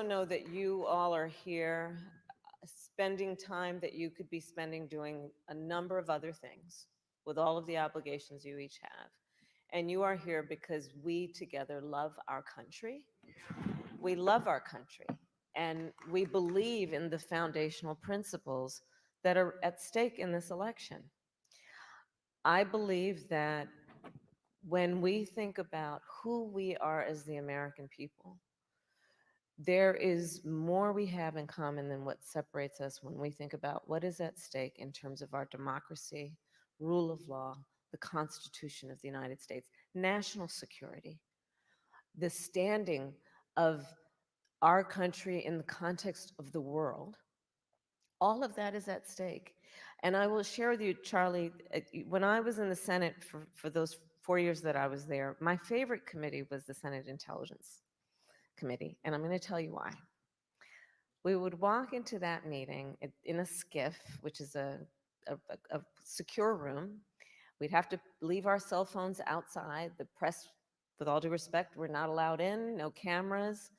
Know that you all are here spending time that you could be spending doing a number of other things with all of the obligations you each have. And you are here because we together love our country. We love our country, and we believe in the foundational principles that are at stake in this election. I believe that when we think about who we are as the American people, there is more we have in common than what separates us when we think about what is at stake in terms of our democracy, rule of law, the Constitution of the United States, national security, the standing of our country in the context of the world. All of that is at stake. And I will share with you, Charlie, when I was in the Senate for those 4 years that I was there, my favorite committee was the Senate Intelligence Committee, and I'm going to tell you why. We would walk into that meeting in a skiff, which is a secure room. We'd have to leave our cell phones outside. The press, with all due respect, were not allowed in, no cameras.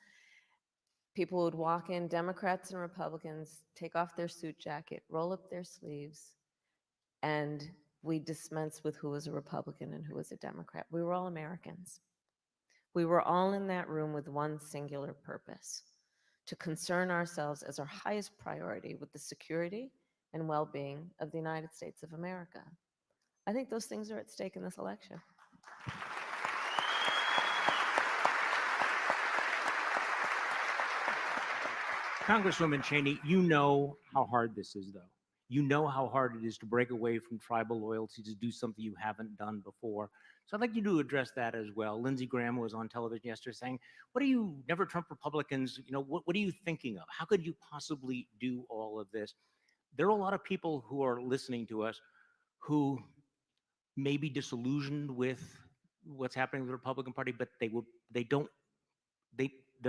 People would walk in, Democrats and Republicans, take off their suit jacket, roll up their sleeves, and we dispense with who was a Republican and who was a Democrat. We were all Americans. We were all in that room with one singular purpose: to concern ourselves as our highest priority with the security and well-being of the United States of America. I think those things are at stake in this election. Congresswoman Cheney, you know how hard this is, though. You know how hard it is to break away from tribal loyalty, to do something you haven't done before. So I'd like you to address that as well. Lindsey Graham was on television yesterday saying, what are you, never Trump Republicans, what are you thinking of? How could you possibly do all of this? There are a lot of people who are listening to us who may be disillusioned with what's happening with the Republican Party, but they're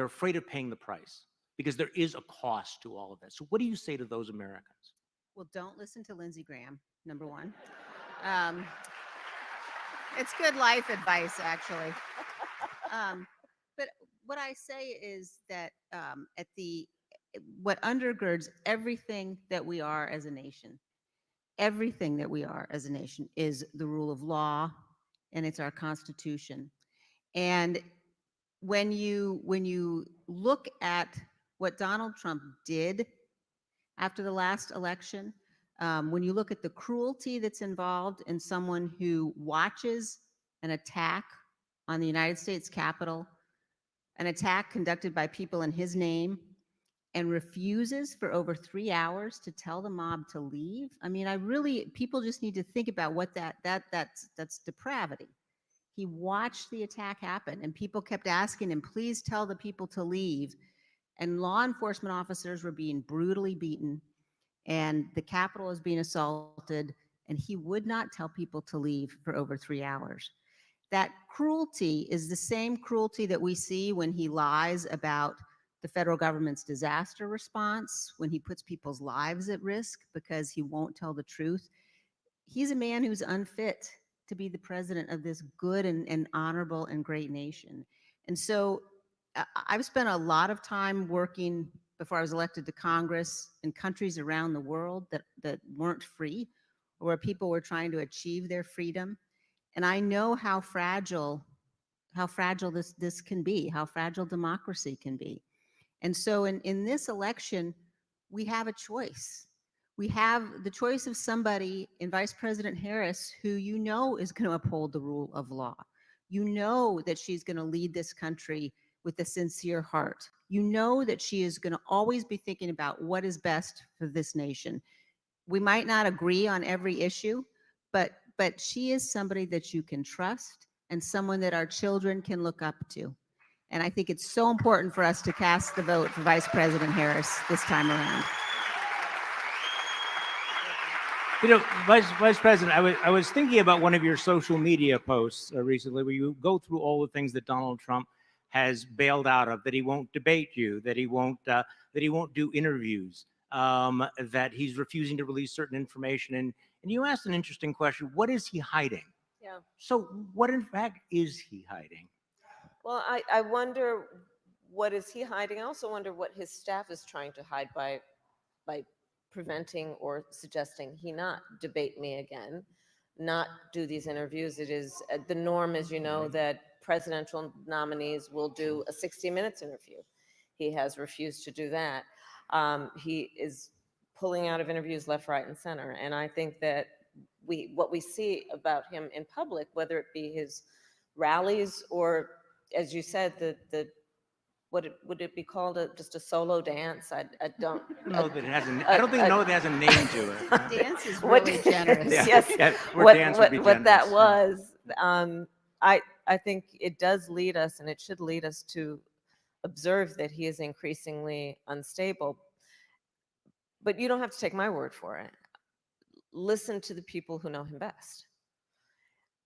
afraid of paying the price, because there is a cost to all of that. So what do you say to those Americans? Well, don't listen to Lindsey Graham, number one. It's good life advice, actually. But what I say is that what undergirds everything that we are as a nation, everything that we are as a nation, is the rule of law, and it's our Constitution. And when you look at what Donald Trump did after the last election, when you look at the cruelty that's involved in someone who watches an attack on the United States Capitol, an attack conducted by people in his name, and refuses for over 3 hours to tell the mob to leave. I mean, people just need to think about what that's depravity. He watched the attack happen, and people kept asking him, please tell the people to leave. And law enforcement officers were being brutally beaten, and the Capitol was being assaulted, and he would not tell people to leave for over 3 hours. That cruelty is the same cruelty that we see when he lies about the federal government's disaster response, when he puts people's lives at risk because he won't tell the truth. He's a man who's unfit to be the president of this good and honorable and great nation. And so I've spent a lot of time working before I was elected to Congress in countries around the world that weren't free, or where people were trying to achieve their freedom. And I know how fragile this can be, how fragile democracy can be. And so in this election, we have a choice. We have the choice of somebody in Vice President Harris who you know is going to uphold the rule of law. You know that she's going to lead this country with a sincere heart. You know that she is going to always be thinking about what is best for this nation. We might not agree on every issue, but she is somebody that you can trust and someone that our children can look up to. And I think it's so important for us to cast the vote for Vice President Harris this time around. You know, Vice President, I was thinking about one of your social media posts recently, where you go through all the things that Donald Trump has bailed out of, that he won't debate you, that he won't do interviews, that he's refusing to release certain information. And you asked an interesting question: what is he hiding? Yeah. So, what in fact is he hiding? Well, I wonder, what is he hiding? I also wonder what his staff is trying to hide by preventing or suggesting he not debate me again, not do these interviews. It is the norm, as you know, that presidential nominees will do a 60 Minutes interview. He has refused to do that. He is pulling out of interviews left, right, and center. And I think that what we see about him in public, whether it be his rallies or, as you said, the would it be called just a solo dance? I don't No, that it has a. I don't think no, that has a name to it. Dance is what- really generous. Yes, what that was. I think it does lead us, and it should lead us to observe that he is increasingly unstable. But you don't have to take my word for it. Listen to the people who know him best.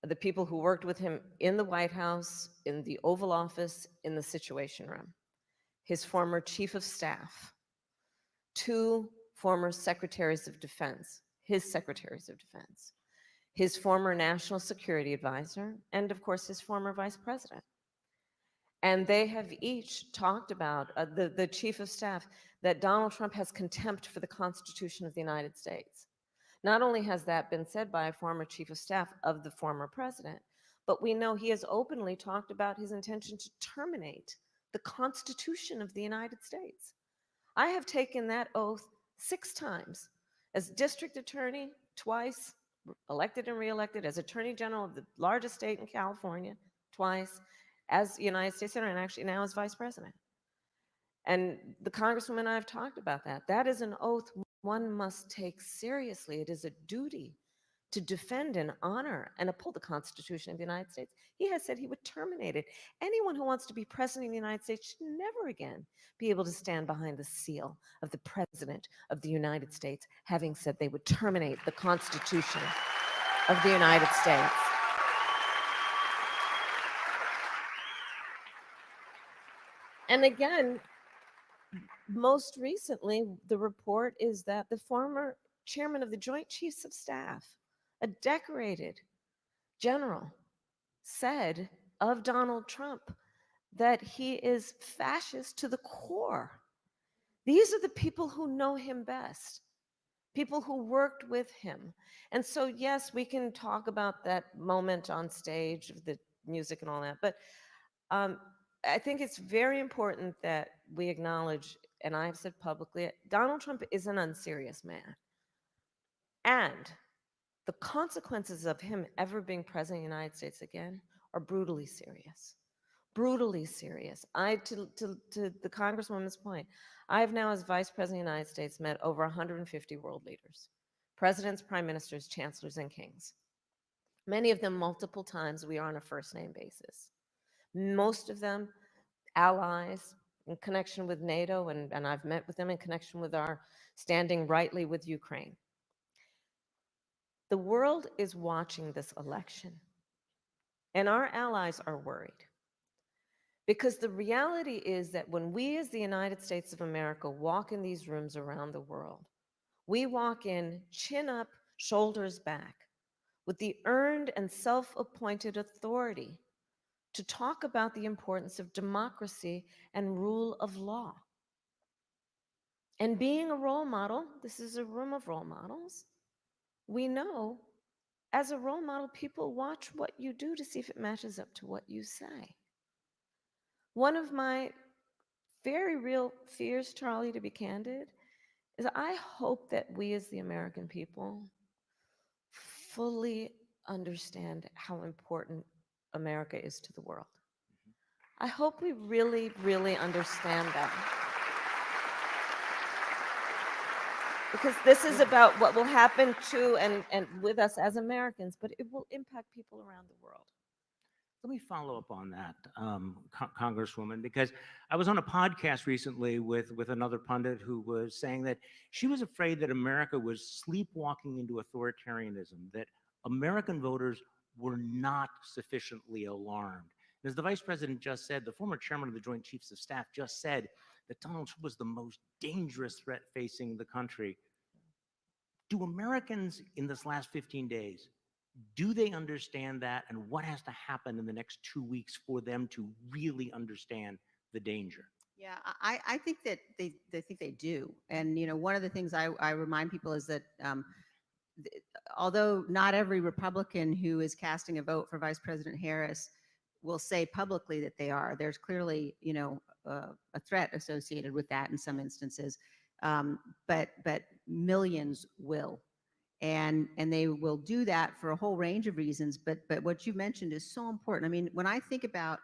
The people who worked with him in the White House, in the Oval Office, in the Situation Room. His former chief of staff, 2 former secretaries of defense, his secretaries of defense, his former national security advisor, and of course, his former vice president. And they have each talked about, the chief of staff, that Donald Trump has contempt for the Constitution of the United States. Not only has that been said by a former chief of staff of the former president, but we know he has openly talked about his intention to terminate the Constitution of the United States. I have taken that oath 6 times as district attorney, twice, elected and reelected, as attorney general of the largest state in California, twice, as United States Senator, and actually now as vice president. And the Congresswoman and I have talked about that. That is an oath one must take seriously. It is a duty to defend and honor and uphold the Constitution of the United States. He has said he would terminate it. Anyone who wants to be president of the United States should never again be able to stand behind the seal of the President of the United States, having said they would terminate the Constitution of the United States. And again, most recently, the report is that the former chairman of the Joint Chiefs of Staff, a decorated general, said of Donald Trump that he is fascist to the core. These are the people who know him best, people who worked with him. And so, yes, we can talk about that moment on stage, the music and all that, but I think it's very important that we acknowledge, and I've said publicly, Donald Trump is an unserious man. And the consequences of him ever being president of the United States again are brutally serious. brutally serious. To the Congresswoman's point, I have now, as Vice President of the United States, met over 150 world leaders, presidents, prime ministers, chancellors, and kings. Many of them multiple times. We are on a first name basis. Most of them allies in connection with NATO, and I've met with them in connection with our standing rightly with Ukraine. The world is watching this election, and our allies are worried. Because the reality is that when we, as the United States of America, walk in these rooms around the world, we walk in chin up, shoulders back, with the earned and self appointed authority to talk about the importance of democracy and rule of law. And being a role model, this is a room of role models, we know as a role model, people watch what you do to see if it matches up to what you say. One of my very real fears, Charlie, to be candid, is I hope that we as the American people fully understand how important America is to the world. I hope we really, really understand that. Because this is about what will happen to and with us as Americans, but it will impact people around the world. Let me follow up on that, Congresswoman, because I was on a podcast recently with another pundit who was saying that she was afraid that America was sleepwalking into authoritarianism, that American voters were not sufficiently alarmed. As the Vice President just said, the former chairman of the Joint Chiefs of Staff just said that Donald Trump was the most dangerous threat facing the country. Do Americans in this last 15 days, do they understand that, and what has to happen in the next 2 weeks for them to really understand the danger? Yeah, I think that they think they do. And, one of the things I remind people is that although not every Republican who is casting a vote for Vice President Harris will say publicly that they are, there's clearly, a threat associated with that in some instances. But millions will. And they will do that for a whole range of reasons. But what you mentioned is so important. I mean, when I think about,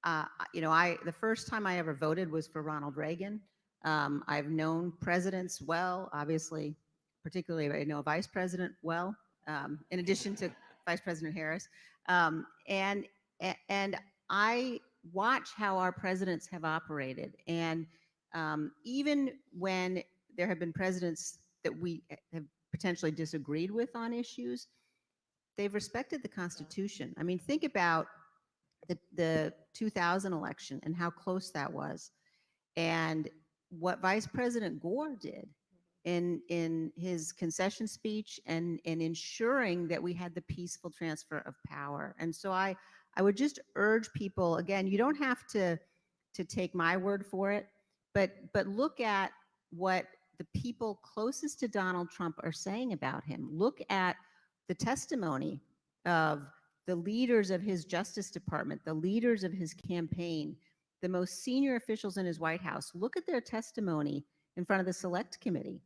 the first time I ever voted was for Ronald Reagan. I've known presidents well, obviously, particularly I know a vice president well, in addition to Vice President Harris. And I watch how our presidents have operated. And even when there have been presidents that we have potentially disagreed with on issues, they've respected the Constitution. I mean, think about the 2000 election and how close that was, and what Vice President Gore did in his concession speech and in ensuring that we had the peaceful transfer of power. And so I would just urge people, again, you don't have to take my word for it, but look at what the people closest to Donald Trump are saying about him. Look at the testimony of the leaders of his Justice Department, the leaders of his campaign, the most senior officials in his White House. Look at their testimony in front of the Select Committee.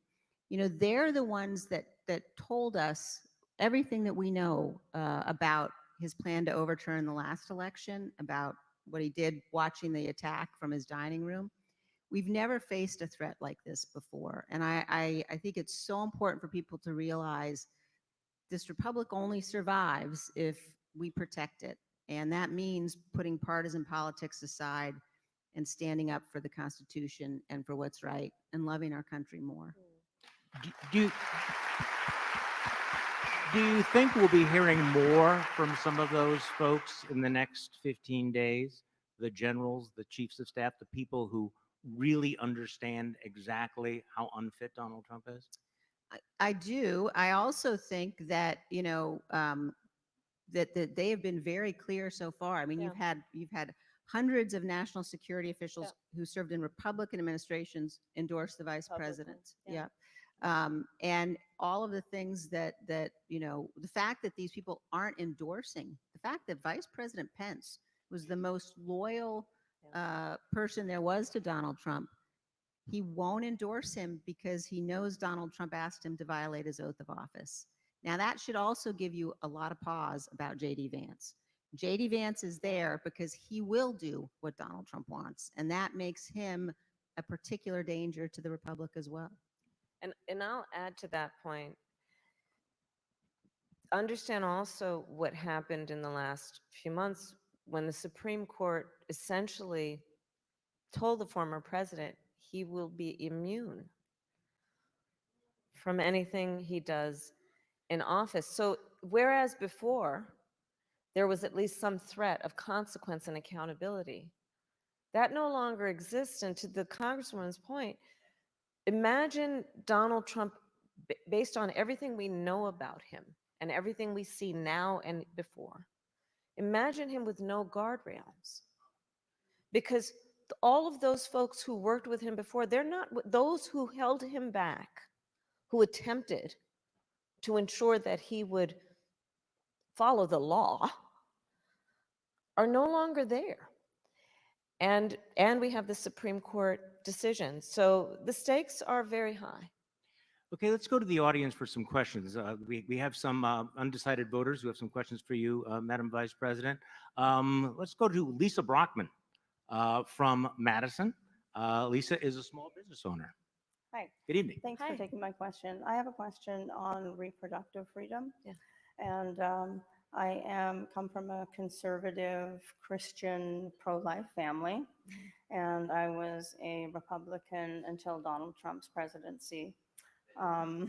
They're the ones that told us everything that we know about his plan to overturn the last election, about what he did watching the attack from his dining room. We've never faced a threat like this before. And I think it's so important for people to realize this republic only survives if we protect it. And that means putting partisan politics aside and standing up for the Constitution and for what's right and loving our country more. Do you think we'll be hearing more from some of those folks in the next 15 days? The generals, the chiefs of staff, the people who really understand exactly how unfit Donald Trump is? I do. I also think that, that they have been very clear so far. I mean, Yeah. you've had hundreds of national security officials who served in Republican administrations endorse the vice Publicly, president. yeah. And all of the things that the fact that these people aren't endorsing, the fact that Vice President Pence was the most loyal person there was to Donald Trump, he won't endorse him because he knows Donald Trump asked him to violate his oath of office. Now, that should also give you a lot of pause about J.D. Vance, JD Vance is there because he will do what Donald Trump wants, and that makes him a particular danger to the republic as well. And I'll add to that point. Understand also what happened in the last few months when the Supreme Court essentially told the former president he will be immune from anything he does in office. So, whereas before there was at least some threat of consequence and accountability, that no longer exists. And to the Congresswoman's point, imagine Donald Trump, based on everything we know about him and everything we see now and before, imagine him with no guardrails. Because all of those folks who worked with him before, they're not those who held him back, who attempted to ensure that he would follow the law, are no longer there. And we have the Supreme Court decision. So the stakes are very high. Okay, let's go to the audience for some questions. We have some undecided voters who have some questions for you, Madam Vice President. Let's go to Lisa Brockman from Madison. Lisa is a small business owner. Hi, Good evening. thanks Hi. for taking my question. I have a question on reproductive freedom. Yeah. And I come from a conservative Christian pro-life family, and I was a Republican until Donald Trump's presidency. Um,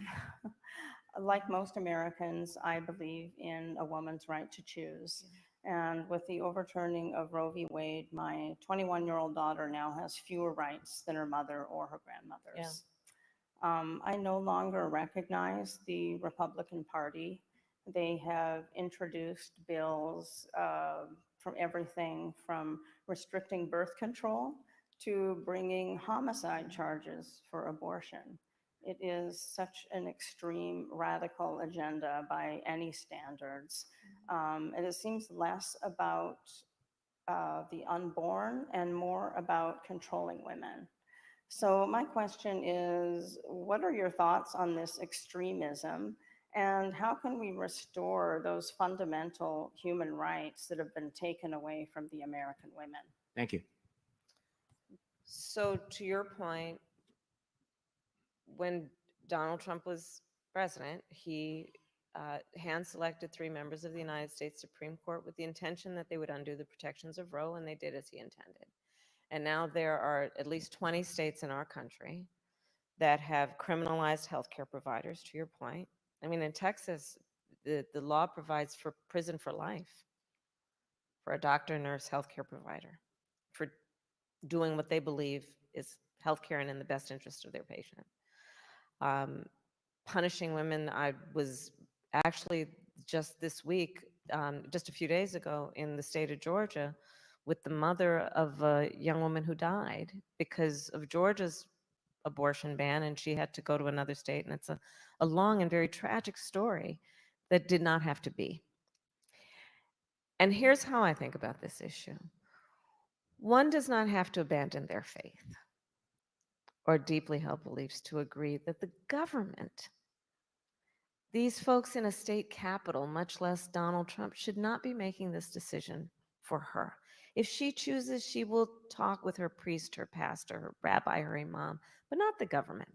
like most Americans, I believe in a woman's right to choose. And with the overturning of Roe v. Wade, my 21-year-old daughter now has fewer rights than her mother or her grandmother's. I no longer recognize the Republican Party. They have introduced bills from everything from restricting birth control to bringing homicide charges for abortion. It is such an extreme radical agenda by any standards. And it seems less about the unborn and more about controlling women. So my question is, what are your thoughts on this extremism, and how can we restore those fundamental human rights that have been taken away from the American women? Thank you. So to your point, when Donald Trump was president, he hand-selected 3 members of the United States Supreme Court with the intention that they would undo the protections of Roe, and they did as he intended. And now there are at least 20 states in our country that have criminalized healthcare providers, to your point. I mean, in Texas, the law provides for prison for life for a doctor, nurse, healthcare provider for doing what they believe is healthcare and in the best interest of their patient. Punishing women, I was actually just this week, just a few days ago, in the state of Georgia with the mother of a young woman who died because of Georgia's abortion ban, and she had to go to another state. And it's a long and very tragic story that did not have to be. And here's how I think about this issue. One does not have to abandon their faith or deeply held beliefs to agree that the government, these folks in a state capital, much less Donald Trump, should not be making this decision for her. If she chooses, she will talk with her priest, her pastor, her rabbi, her imam, but not the government.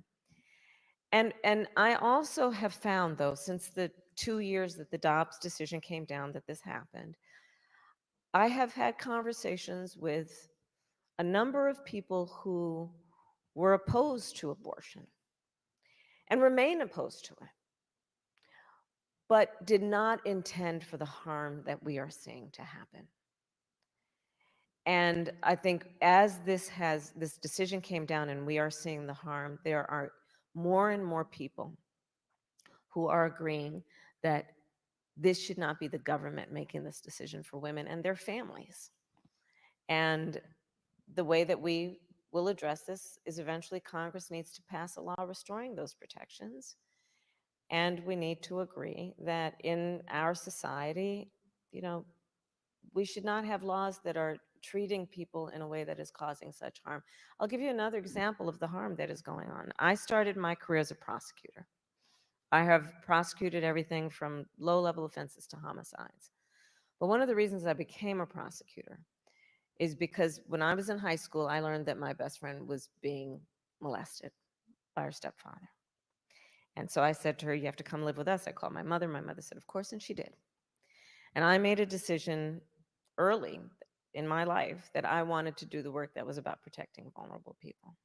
And I also have found, though, since the 2 years that the Dobbs decision came down that this happened, I have had conversations with a number of people who were opposed to abortion and remain opposed to it, but did not intend for the harm that we are seeing to happen. And I think as this decision came down and we are seeing the harm, there are more and more people who are agreeing that this should not be the government making this decision for women and their families. And the way that we will address this is eventually Congress needs to pass a law restoring those protections. And we need to agree that in our society, we should not have laws that are treating people in a way that is causing such harm. I'll give you another example of the harm that is going on. I started my career as a prosecutor. I have prosecuted everything from low-level offenses to homicides. But one of the reasons I became a prosecutor is because when I was in high school, I learned that my best friend was being molested by her stepfather. And so I said to her, "You have to come live with us." I called my mother. My mother said, "Of course," and she did. And I made a decision early in my life that I wanted to do the work that was about protecting vulnerable people.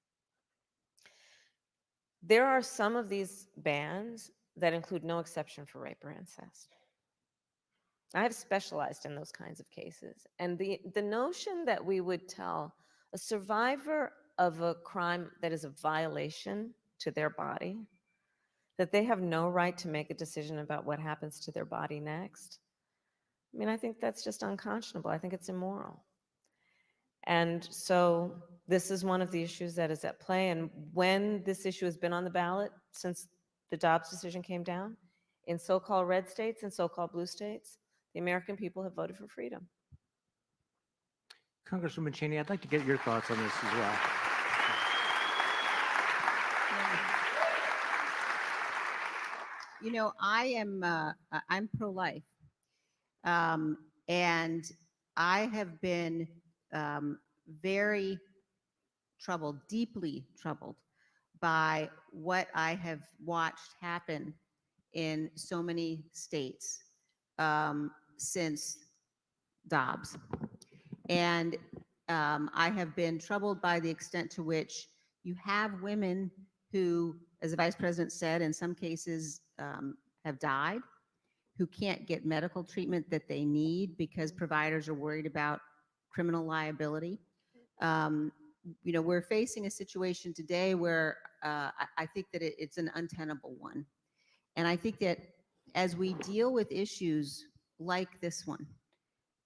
There are some of these bans that include no exception for rape or incest. I have specialized in those kinds of cases. And the notion that we would tell a survivor of a crime that is a violation to their body, that they have no right to make a decision about what happens to their body next, I mean, I think that's just unconscionable. I think it's immoral. And so this is one of the issues that is at play. And when this issue has been on the ballot since the Dobbs decision came down, in so-called red states and so-called blue states, the American people have voted for freedom. Congresswoman Cheney, I'd like to get your thoughts on this as well. You know, I'm pro-life, and I have been very troubled, deeply troubled by what I have watched happen in so many states since Dobbs. And I have been troubled by the extent to which you have women who, as the vice president said, in some cases have died, who can't get medical treatment that they need because providers are worried about criminal liability. You know, we're facing a situation today where I think that it's an untenable one. And I think that as we deal with issues like this one,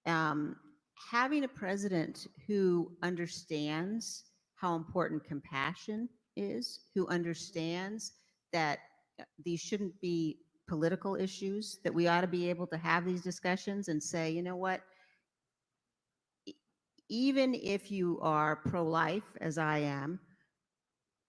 having a president who understands how important compassion is, who understands that these shouldn't be political issues, that we ought to be able to have these discussions and say, you know what, even if you are pro-life, as I am,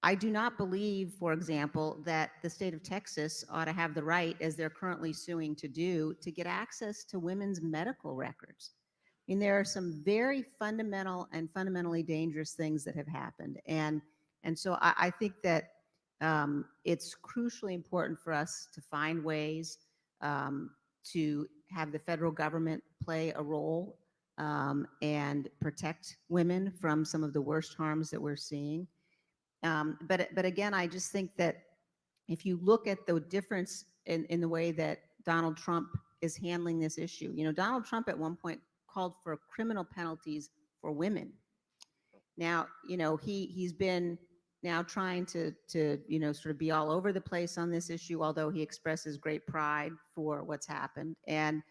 I do not believe, for example, that the state of Texas ought to have the right, as they're currently suing to do, to get access to women's medical records. I mean, there are some very fundamental and fundamentally dangerous things that have happened. And so I think that it's crucially important for us to find ways to have the federal government play a role and protect women from some of the worst harms that we're seeing. But again, I just think that if you look at the difference in the way that Donald Trump is handling this issue, you know, Donald Trump at one point called for criminal penalties for women. Now, you know, he's been now trying to you know, sort of be all over the place on this issue, although he expresses great pride for what's happened. And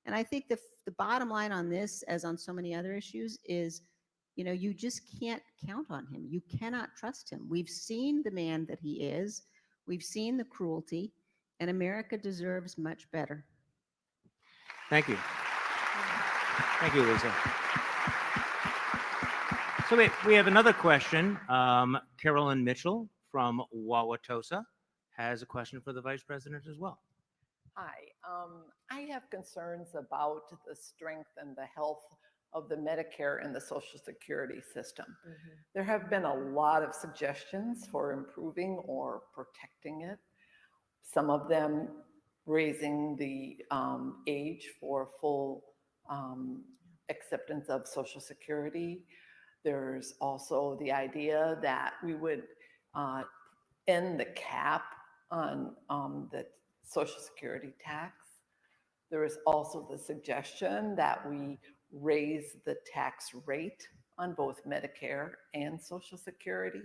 I think the bottom line on this, as on so many other issues, is, you know, you just can't count on him. You cannot trust him. We've seen the man that he is. We've seen the cruelty, and America deserves much better. Thank you. Thank you, Lisa. So we have another question. Carolyn Mitchell from Wauwatosa has a question for the Vice President as well. Hi, I have concerns about the strength and the health of the Medicare and the Social Security system. Mm-hmm. There have been a lot of suggestions for improving or protecting it. Some of them raising the age for full acceptance of Social Security. There's also the idea that we would end the cap on the Social Security tax. There is also the suggestion that we raise the tax rate on both Medicare and Social Security.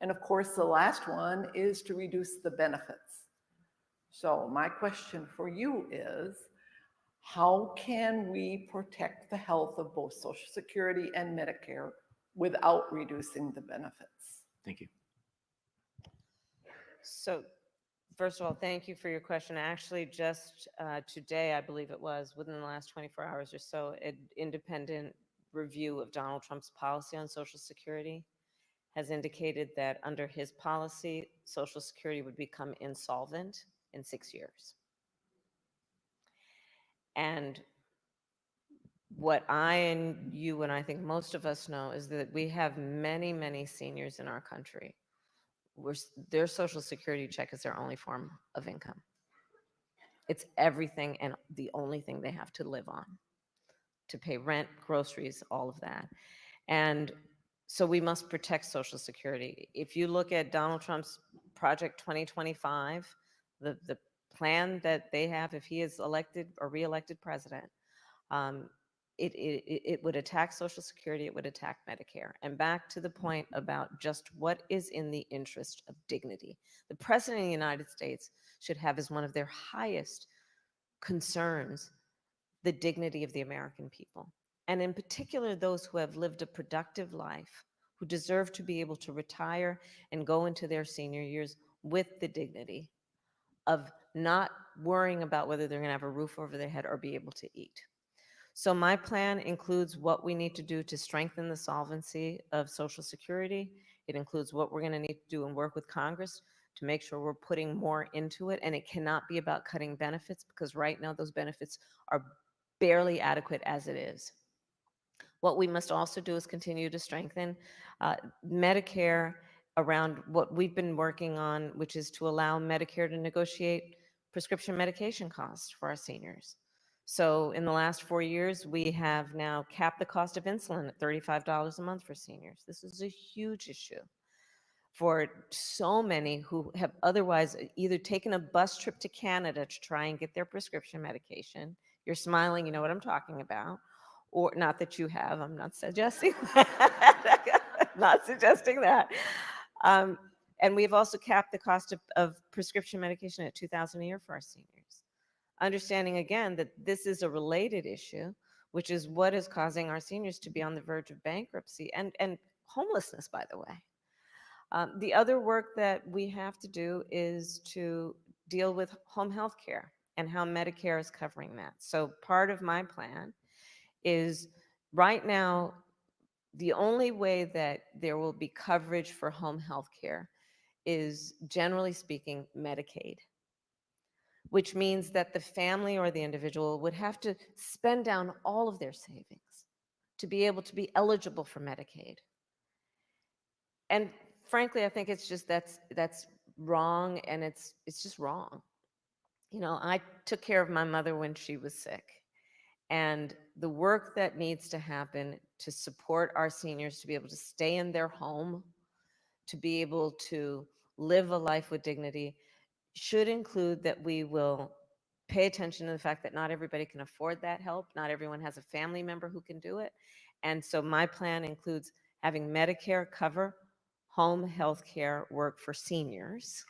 And of course, the last one is to reduce the benefits. So my question for you is, how can we protect the health of both Social Security and Medicare without reducing the benefits? Thank you. So first of all, thank you for your question. Actually, just today, I believe it was, within the last 24 hours or so, an independent review of Donald Trump's policy on Social Security has indicated that under his policy, Social Security would become insolvent in 6 years. And what I and you and I think most of us know is that we have many, many seniors in our country where their Social Security check is their only form of income. It's everything and the only thing they have to live on, to pay rent, groceries, all of that. And so we must protect Social Security. If you look at Donald Trump's Project 2025, the plan that they have, if he is elected or reelected president, um, it would attack Social Security, it would attack Medicare. And back to the point about just what is in the interest of dignity. The President of the United States should have as one of their highest concerns the dignity of the American people. And in particular, those who have lived a productive life, who deserve to be able to retire and go into their senior years with the dignity of not worrying about whether they're going to have a roof over their head or be able to eat. So my plan includes what we need to do to strengthen the solvency of Social Security. It includes what we're going to need to do and work with Congress to make sure we're putting more into it. And it cannot be about cutting benefits, because right now those benefits are barely adequate as it is. What we must also do is continue to strengthen Medicare around what we've been working on, which is to allow Medicare to negotiate prescription medication costs for our seniors. So in the last 4 years, we have now capped the cost of insulin at $35 a month for seniors. This is a huge issue for so many who have otherwise either taken a bus trip to Canada to try and get their prescription medication. You're smiling, you know what I'm talking about. Or not that you have, I'm not suggesting that. Not suggesting that. And we've also capped the cost of prescription medication at $2,000 a year for our seniors. Understanding again that this is a related issue, which is what is causing our seniors to be on the verge of bankruptcy and homelessness, by the way. The other work that we have to do is to deal with home health care and how Medicare is covering that. So part of my plan is right now, the only way that there will be coverage for home health care is, generally speaking, Medicaid, which means that the family or the individual would have to spend down all of their savings to be able to be eligible for Medicaid. And frankly, I think it's just that's wrong, and it's just wrong. You know, I took care of my mother when she was sick, and the work that needs to happen to support our seniors to be able to stay in their home, to be able to live a life with dignity, should include that we will pay attention to the fact that not everybody can afford that help. Not everyone has a family member who can do it. And so my plan includes having Medicare cover home health care work for seniors,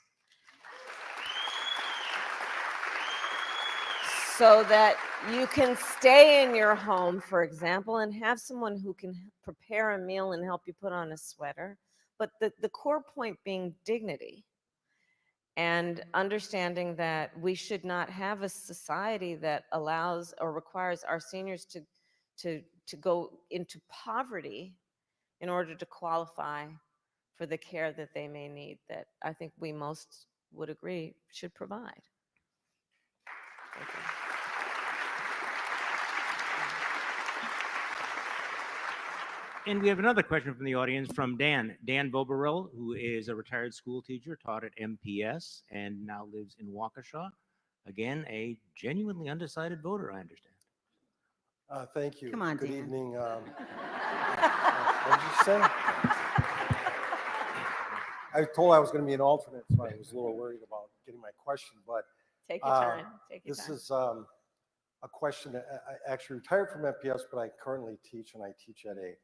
so that you can stay in your home, for example, and have someone who can prepare a meal and help you put on a sweater. But the core point being dignity, and understanding that we should not have a society that allows or requires our seniors to go into poverty in order to qualify for the care that they may need, that I think we most would agree should provide. Thank you. And we have another question from the audience from Dan Boberell, who is a retired school teacher, taught at MPS, and now lives in Waukesha. Again, a genuinely undecided voter, I understand. Thank you. Come on, Good Dan. evening. What did you say? I was told I was going to be an alternate, so I was a little worried about getting my question. But Take your time. Take your this time. is a question. I actually retired from MPS, but I currently teach, and I teach at a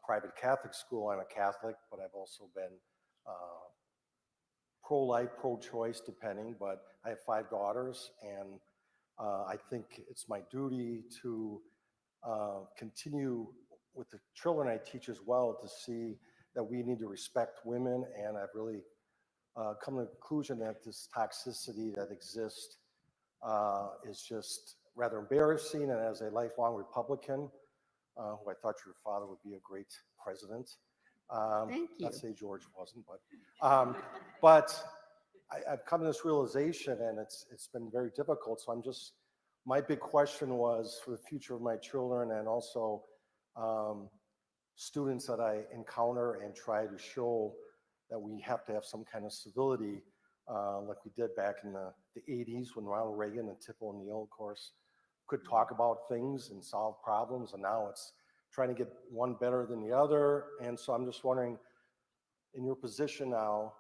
private Catholic school. I'm a Catholic, but I've also been pro-life, pro-choice, depending. But I have 5 daughters, and I think it's my duty to continue with the children I teach as well, to see that we need to respect women. And I've really come to the conclusion that this toxicity that exists is just rather embarrassing. And as a lifelong Republican, who I thought your father would be a great president. Thank you. Not to say George wasn't, but I've come to this realization, and it's been very difficult. So I'm just my big question was for the future of my children and also students that I encounter and try to show that we have to have some kind of civility, like we did back in the 80s when Ronald Reagan and Tip O'Neill, of course, could talk about things and solve problems. And now it's trying to get one better than the other. And so I'm just wondering, in your position now,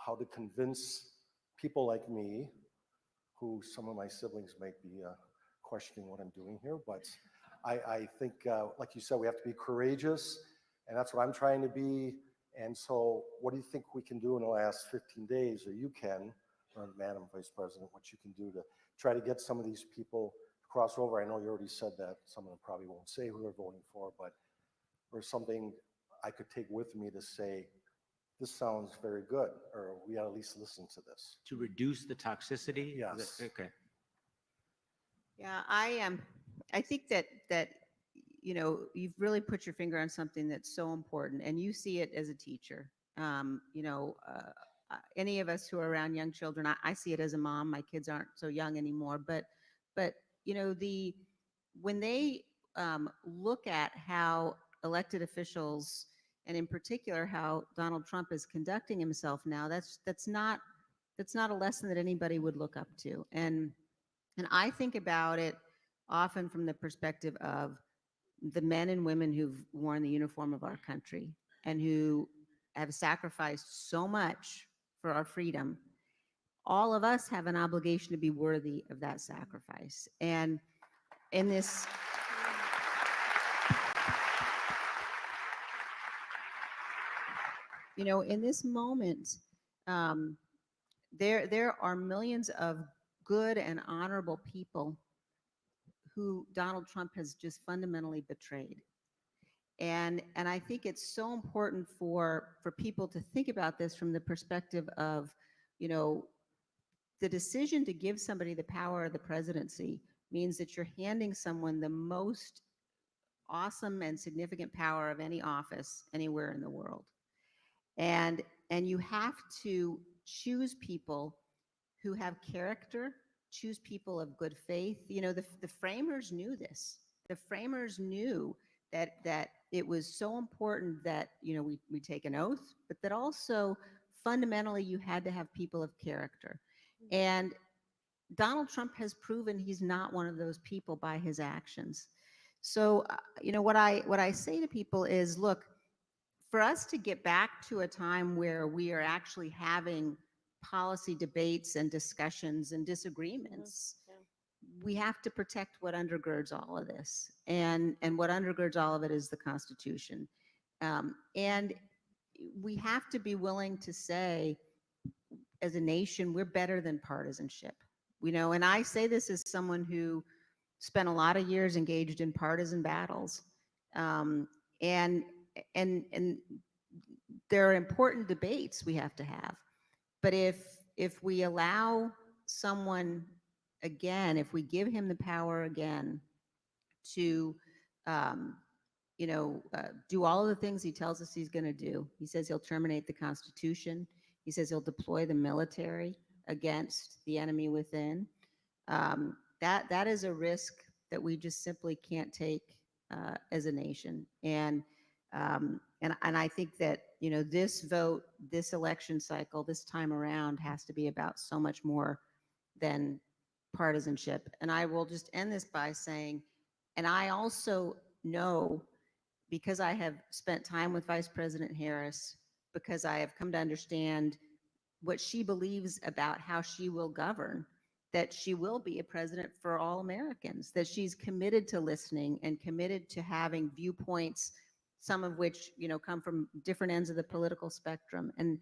how to convince people like me, who some of my siblings might be questioning what I'm doing here, but I think, like you said, we have to be courageous, and that's what I'm trying to be. And so what do you think we can do in the last 15 days, or you can, or Madam Vice President, what you can do to try to get some of these people to cross over? I know you already said that, some of them probably won't say who they're voting for, but or something I could take with me to say, this sounds very good, or we ought to at least listen to this. To reduce the toxicity? Is Yes. that- Okay. Yeah, I think that you've really put your finger on something that's so important, and you see it as a teacher. Any of us who are around young children, I see it as a mom. My kids aren't so young anymore, but when they look at how elected officials, and in particular how Donald Trump is conducting himself now, that's not a lesson that anybody would look up to. And I think about it often from the perspective of the men and women who've worn the uniform of our country and who have sacrificed so much for our freedom. All of us have an obligation to be worthy of that sacrifice. And in this, in this moment, there are millions of good and honorable people who Donald Trump has just fundamentally betrayed. And I think it's so important for people to think about this from the perspective of, the decision to give somebody the power of the presidency means that you're handing someone the most awesome and significant power of any office anywhere in the world. And you have to choose people who have character, choose people of good faith. The framers knew this. The framers knew that it was so important that, we take an oath, but that also fundamentally you had to have people of character. And Donald Trump has proven he's not one of those people by his actions. So, what I say to people is, look, for us to get back to a time where we are actually having policy debates and discussions and disagreements, we have to protect what undergirds all of this. And what undergirds all of it is the Constitution. And we have to be willing to say, as a nation, we're better than partisanship. And I say this as someone who spent a lot of years engaged in partisan battles. And there are important debates we have to have. But if we allow someone again, if we give him the power again to do all of the things he tells us he's going to do. He says he'll terminate the Constitution. He says he'll deploy the military against the enemy within. That is a risk that we just simply can't take as a nation. And I think that this vote, this election cycle, this time around has to be about so much more than partisanship. And I will just end this by saying, and I also know, because I have spent time with Vice President Harris, because I have come to understand what she believes about how she will govern, that she will be a president for all Americans, that she's committed to listening and committed to having viewpoints, some of which, come from different ends of the political spectrum. And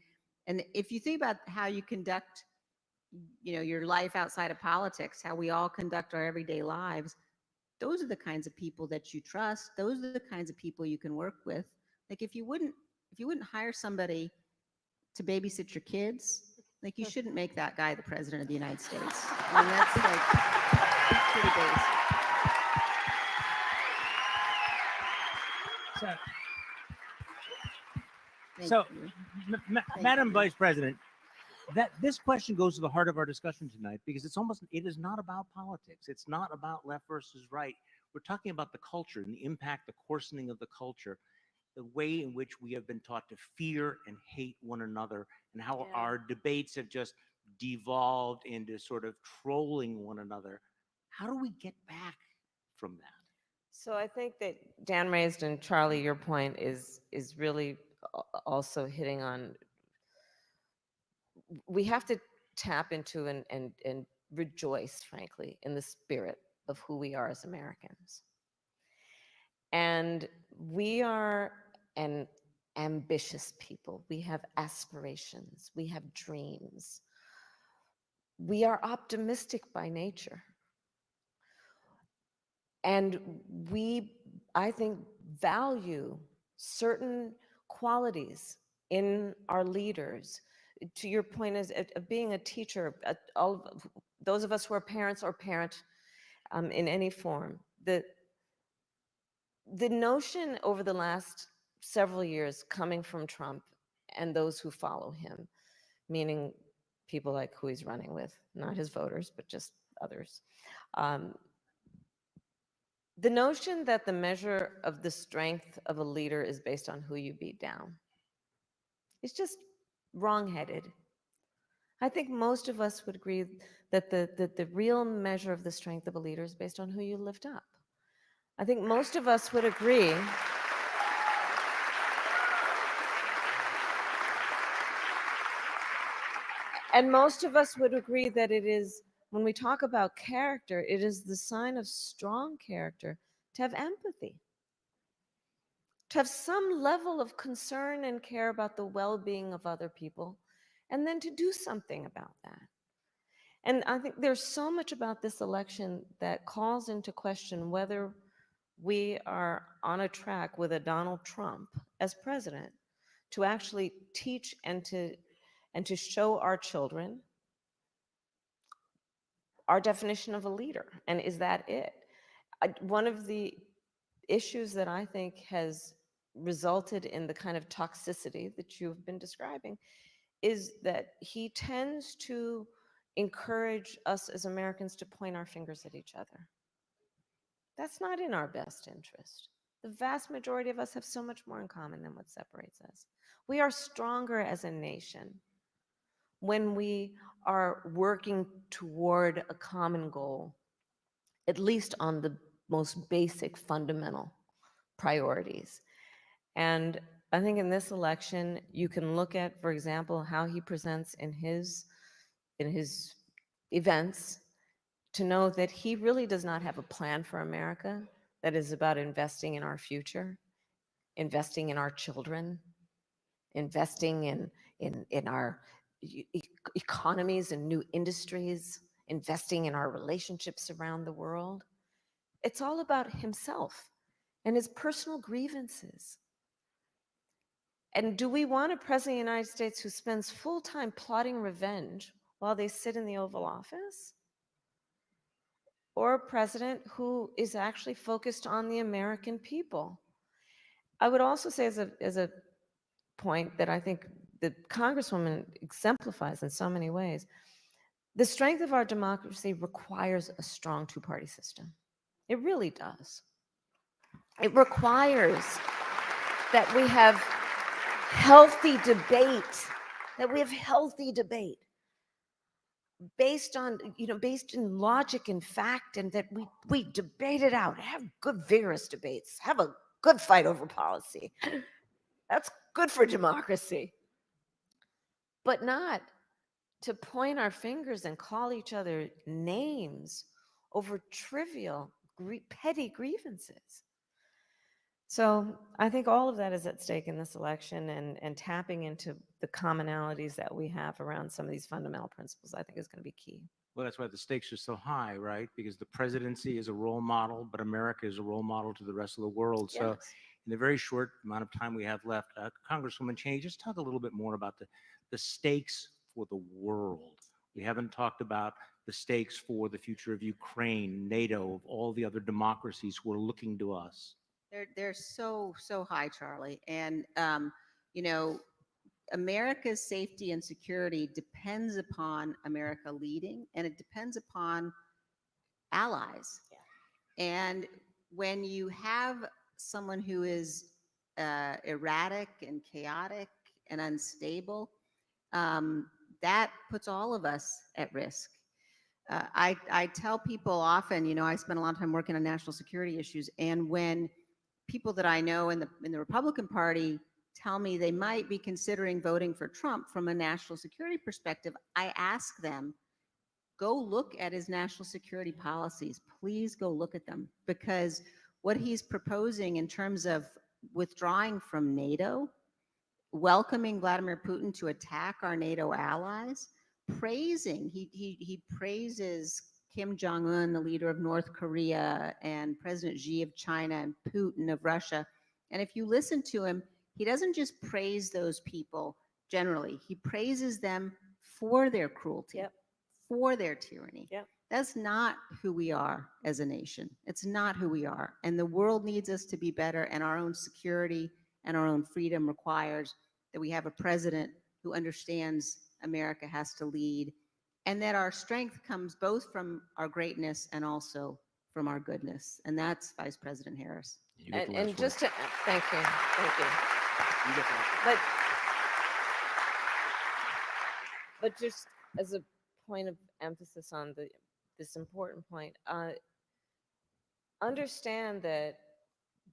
if you think about how you conduct, your life outside of politics, how we all conduct our everyday lives, those are the kinds of people that you trust. Those are the kinds of people you can work with. Like if you wouldn't hire somebody to babysit your kids, like you shouldn't make that guy the president of the United States. I mean, that's pretty basic. So, Thank you. Thank Madam you. Vice President, that this question goes to the heart of our discussion tonight because it is not about politics. It's not about left versus right. We're talking about the culture and the impact, the coarsening of the culture, the way in which we have been taught to fear and hate one another, and how Yeah. our debates have just devolved into sort of trolling one another. How do we get back from that? So I think that Dan raised, and Charlie, your point is really also hitting on. We have to tap into and rejoice, frankly, in the spirit of who we are as Americans. And we are an ambitious people. We have aspirations. We have dreams. We are optimistic by nature. And we, I think, value certain qualities in our leaders. To your point is of being a teacher, those of us who are parents or parent in any form, the notion over the last several years coming from Trump and those who follow him, meaning people like who he's running with, not his voters, but just others. The notion that the measure of the strength of a leader is based on who you beat down is just wrongheaded. I think most of us would agree that the real measure of the strength of a leader is based on who you lift up. I think most of us would agree. And most of us would agree that it is, when we talk about character, it is the sign of strong character to have empathy, to have some level of concern and care about the well-being of other people, and then to do something about that. And I think there's so much about this election that calls into question whether we are on a track with a Donald Trump as president to actually teach and to show our children our definition of a leader. And is that it? One of the issues that I think has resulted in the kind of toxicity that you've been describing is that he tends to encourage us as Americans to point our fingers at each other. That's not in our best interest. The vast majority of us have so much more in common than what separates us. We are stronger as a nation when we are working toward a common goal, at least on the most basic fundamental priorities. And I think in this election, you can look at, for example, how he presents in his events to know that he really does not have a plan for America that is about investing in our future, investing in our children, investing in our economies and new industries, investing in our relationships around the world. It's all about himself and his personal grievances. And do we want a president of the United States who spends full time plotting revenge while they sit in the Oval Office? Or a president who is actually focused on the American people? I would also say as a point that I think the Congresswoman exemplifies in so many ways, the strength of our democracy requires a strong two-party system. It really does. It requires that we have healthy debate, based on, based in logic and fact, and that we debate it out, have good, vigorous debates, have a good fight over policy. That's good for democracy. But not to point our fingers and call each other names over trivial, petty grievances. So I think all of that is at stake in this election, and tapping into the commonalities that we have around some of these fundamental principles, I think is going to be key. Well, that's why the stakes are so high, right? Because the presidency is a role model, but America is a role model to the rest of the world. So Yes. in the very short amount of time we have left, Congresswoman Cheney, just talk a little bit more about the stakes for the world. We haven't talked about the stakes for the future of Ukraine, NATO, of all the other democracies who are looking to us. They're so high, Charlie. And you know, America's safety and security depends upon America leading, and it depends upon allies. And when you have someone who is erratic and chaotic and unstable, that puts all of us at risk. I tell people often, you know, I spend a lot of time working on national security issues, and when people that I know in the Republican Party tell me they might be considering voting for Trump from a national security perspective, I ask them, go look at his national security policies. Please go look at them, because what he's proposing in terms of withdrawing from NATO, welcoming Vladimir Putin to attack our NATO allies, he praises Kim Jong-un, the leader of North Korea, and President Xi of China, and Putin of Russia. And if you listen to him, he doesn't just praise those people generally. He praises them for their cruelty, Yep. for their tyranny. Yep. That's not who we are as a nation. It's not who we are. And the world needs us to be better, and our own security and our own freedom requires that we have a president who understands America has to lead, and that our strength comes both from our greatness and also from our goodness. And that's Vice President Harris. You get the And last just word. to, thank you, thank you. You get the last word. But just as a point of emphasis on this important point, understand that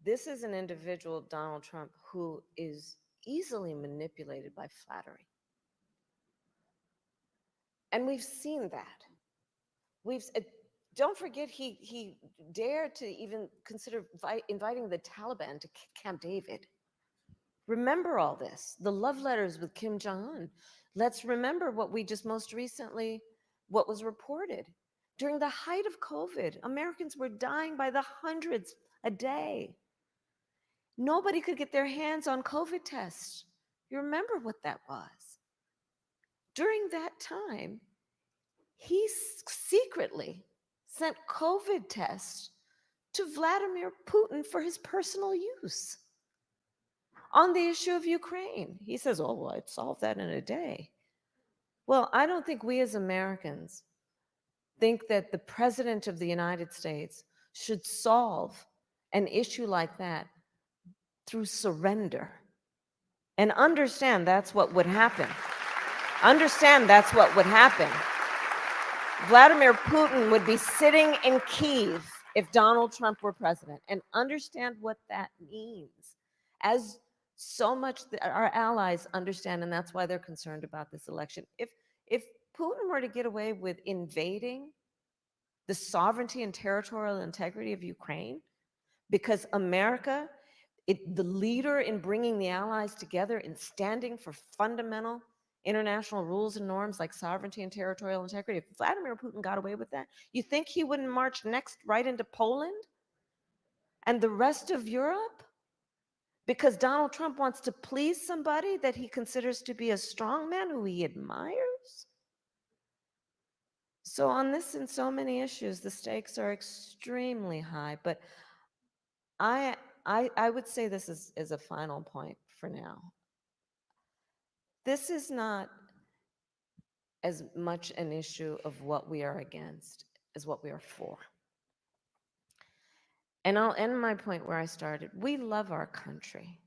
this is an individual, Donald Trump, who is easily manipulated by flattery. And we've seen that. Don't forget, he dared to even consider inviting the Taliban to Camp David. Remember all this, the love letters with Kim Jong-un. Let's remember what we just most recently, what was reported. During the height of COVID, Americans were dying by the hundreds a day. Nobody could get their hands on COVID tests. You remember what that was. During that time, he secretly sent COVID tests to Vladimir Putin for his personal use. On the issue of Ukraine, he says, oh, well, I'd solve that in a day. Well, I don't think we as Americans think that the President of the United States should solve an issue like that through surrender. And understand that's what would happen. Understand that's what would happen. Vladimir Putin would be sitting in Kyiv if Donald Trump were president. And understand what that means. As so much that our allies understand, and that's why they're concerned about this election. If Putin were to get away with invading the sovereignty and territorial integrity of Ukraine, because America, the leader in bringing the allies together and standing for fundamental international rules and norms like sovereignty and territorial integrity, if Vladimir Putin got away with that, you think he wouldn't march next right into Poland and the rest of Europe? Because Donald Trump wants to please somebody that he considers to be a strong man who he admires? So on this and so many issues, the stakes are extremely high. But I would say this is a final point for now. This is not as much an issue of what we are against as what we are for. And I'll end my point where I started. We love our country.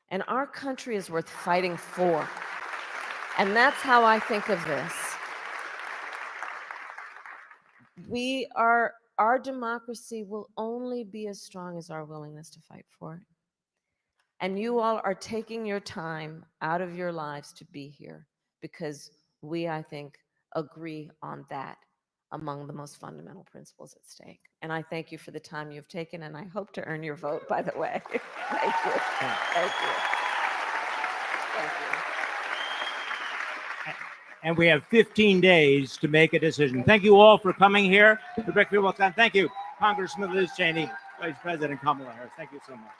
And our country is worth fighting for. And that's how I think of this. Our democracy will only be as strong as our willingness to fight for it. And you all are taking your time out of your lives to be here because we, I think, agree on that among the most fundamental principles at stake. And I thank you for the time you've taken, and I hope to earn your vote, by the way. Thank you. Thank you. Thank you. And we have 15 days to make a decision. Thank you all for coming here to Brookfield. Thank you, Congressman Liz Cheney, Vice President Kamala Harris. Thank you so much.